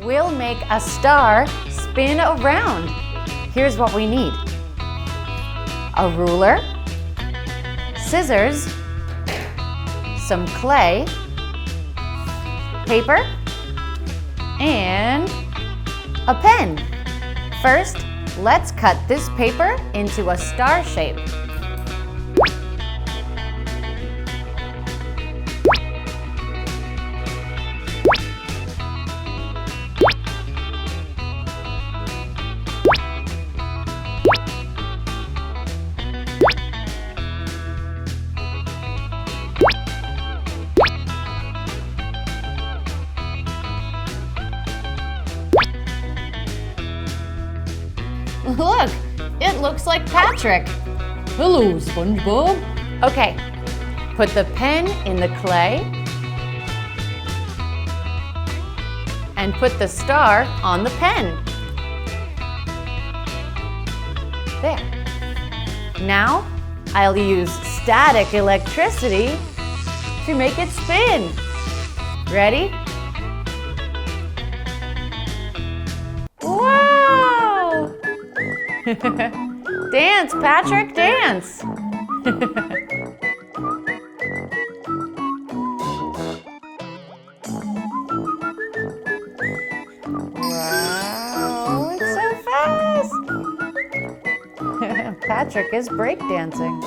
We'll make a star spin around. Here's what we need. A ruler, scissors, some clay, paper, and a pen. First, let's cut this paper into a star shape. Look, it looks like Patrick. Hello, SpongeBob. Okay, put the pen in the clay and put the star on the pen. There. Now, I'll use static electricity to make it spin. Ready? Wow! Dance, Patrick, dance! Wow, it's so fast! Patrick is breakdancing.